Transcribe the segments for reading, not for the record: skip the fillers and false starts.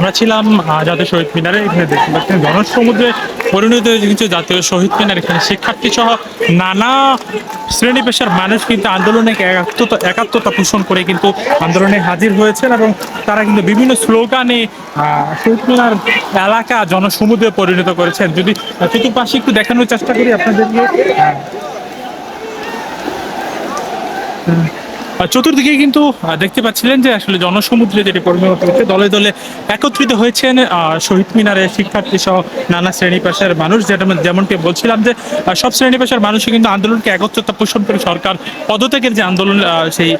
আমরা ছিলাম জাতীয় শহীদ মিনারে। এখানে দেখতে পাচ্ছেন জনসমুদ্রে পরিণত হয়েছে কিন্তু জাতীয় শহীদ মিনার। এখানে শিক্ষার্থী সহ নানা শ্রেণী পেশার মানুষ কিন্তু আন্দোলনে একাত্মতা পোষণ করে কিন্তু আন্দোলনে হাজির হয়েছেন এবং তারা কিন্তু বিভিন্ন স্লোগানে শহীদ মিনার এলাকা জনসমুদ্রে পরিণত করেছেন। যদি চতুর্পাশে একটু দেখানোর চেষ্টা করি আপনাদেরকে, চতুর্দিকে কিন্তু দেখতে পাচ্ছিলেন যে আসলে জনসমুদ্রে যেটি পরিণত হচ্ছে, দলে দলে একত্রিত হয়েছেন শহীদ মিনারে শিক্ষার্থী সহ নানা শ্রেণী পেশার মানুষ। যেমনটি বলছিলাম যে সব শ্রেণী পেশার মানুষই কিন্তু আন্দোলনকে একত্রতা পোষণ করে সরকার পদত্যাগের যে আন্দোলন সেই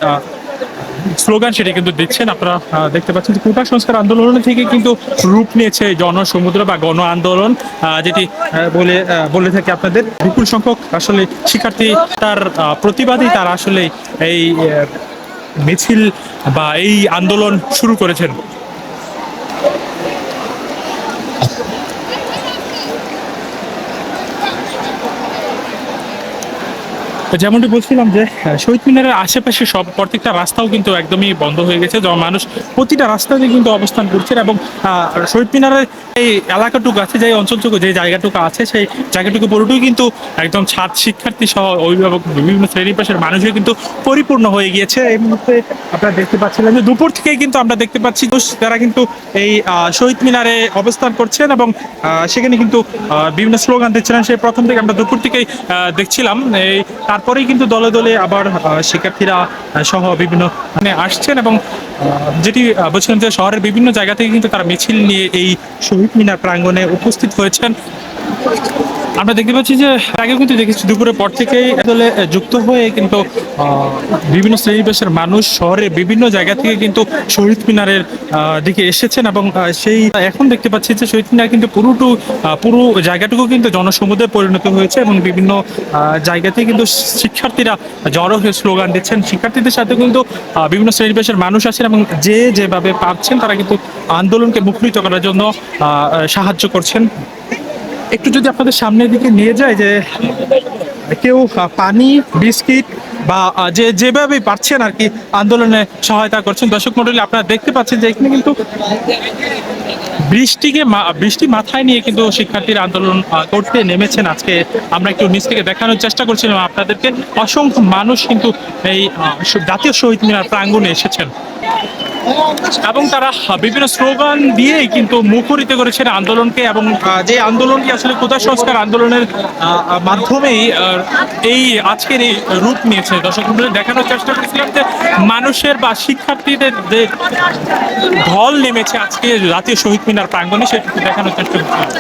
স্লোগান সেটি কিন্তু দিচ্ছেন। আপনারা দেখতে পাচ্ছেন যে কোটা সংস্কার আন্দোলন থেকে কিন্তু রূপ নিয়েছে জনসমুদ্র বা গণ আন্দোলন, যেটি বলে থাকি আপনাদের। বিপুল সংখ্যক আসলে শিক্ষার্থী তার প্রতিবাদী তারা আসলে এই মিছিল বা এই আন্দোলন শুরু করেছেন। যেমনটি বলছিলাম যে শহীদ মিনারের আশেপাশে প্রত্যেকটা রাস্তাও কিন্তু একদমই বন্ধ হয়ে গেছে। যেমন মানুষ প্রতিটা রাস্তাতে কিন্তু অবস্থান করছেন এবং শহীদ মিনারের এই এলাকাটুকু আছে, যে অঞ্চলটুকু, যে জায়গাটুকু আছে, সেই জায়গাটুকু পুরোটুকু কিন্তু একদম ছাত্র শিক্ষার্থী সহ অভিভাবক বিভিন্ন শ্রেণী পেশার মানুষের কিন্তু পরিপূর্ণ হয়ে গিয়েছে। এই মুহূর্তে আপনারা দেখতে পাচ্ছিলেন যে দুপুর থেকেই কিন্তু আমরা দেখতে পাচ্ছি তারা কিন্তু এই শহীদ মিনারে অবস্থান করছেন এবং সেখানে কিন্তু বিভিন্ন স্লোগান দিচ্ছিলেন। সেই প্রথম থেকে আমরা দুপুর থেকেই দেখছিলাম। এই তারপরেই কিন্তু দলে দলে আবার শিক্ষার্থীরা সহ বিভিন্ন আসছেন এবং যেটি বলছিলাম যে শহরের বিভিন্ন জায়গা থেকে কিন্তু তারা মিছিল নিয়ে এই শহীদ মিনার প্রাঙ্গণে উপস্থিত হয়েছেন। আমরা দেখতে পাচ্ছি যে আগেও কিন্তু দেখেছি দুপুরের পর থেকেই দলে যুক্ত হয়ে কিন্তু বিভিন্ন শ্রেণী পেশার মানুষ শহরের বিভিন্ন জায়গা থেকে কিন্তু শহীদ মিনারের দিকে এসেছেন এবং সেই এখন দেখতে পাচ্ছি যে শহীদ মিনার কিন্তু পুরো জায়গাটুকু কিন্তু জনসমুদ্রে পরিণত হয়েছে এবং বিভিন্ন জায়গাতে কিন্তু শিক্ষার্থীরা জড়ো হয়ে স্লোগান দিচ্ছেন। শিক্ষার্থীদের সাথে কিন্তু বিভিন্ন শ্রেণী পেশার মানুষ আছেন এবং যেভাবে পারছেন তারা কিন্তু আন্দোলনকে মুখরিত করার জন্য সাহায্য করছেন। একটু যদি আপনাদের সামনের দিকে নিয়ে যায় যে কেউ পানি, বিস্কিট বা যেভাবে পারছেন আর কি আন্দোলনে সহায়তা করছেন। দর্শক মণ্ডলী, আপনারা দেখতে পাচ্ছেন যে এখানে কিন্তু বৃষ্টি মাথায় নিয়ে কিন্তু শিক্ষার্থীরা আন্দোলন করতে নেমেছেন। আজকে আমরা একটু নিচ থেকে দেখানোর চেষ্টা করছিলাম আপনাদেরকে, অসংখ্য মানুষ কিন্তু এই জাতীয় শহীদ মিনার প্রাঙ্গণে এসেছেন এবং তারা বিভিন্ন স্লোগান দিয়েই কিন্তু মুখরিত করেছেন আন্দোলনকে এবং যে আন্দোলনটি আসলে কোটা সংস্কার আন্দোলনের মাধ্যমেই এই আজকের এই রূপ নিয়েছে। দর্শক মণ্ডলী, দেখানোর চেষ্টা করেছিলাম যে মানুষের বা শিক্ষার্থীদের যে ঢল নেমেছে আজকে জাতীয় শহীদ মিনার প্রাঙ্গণে, সেটি দেখানোর চেষ্টা করছিলাম।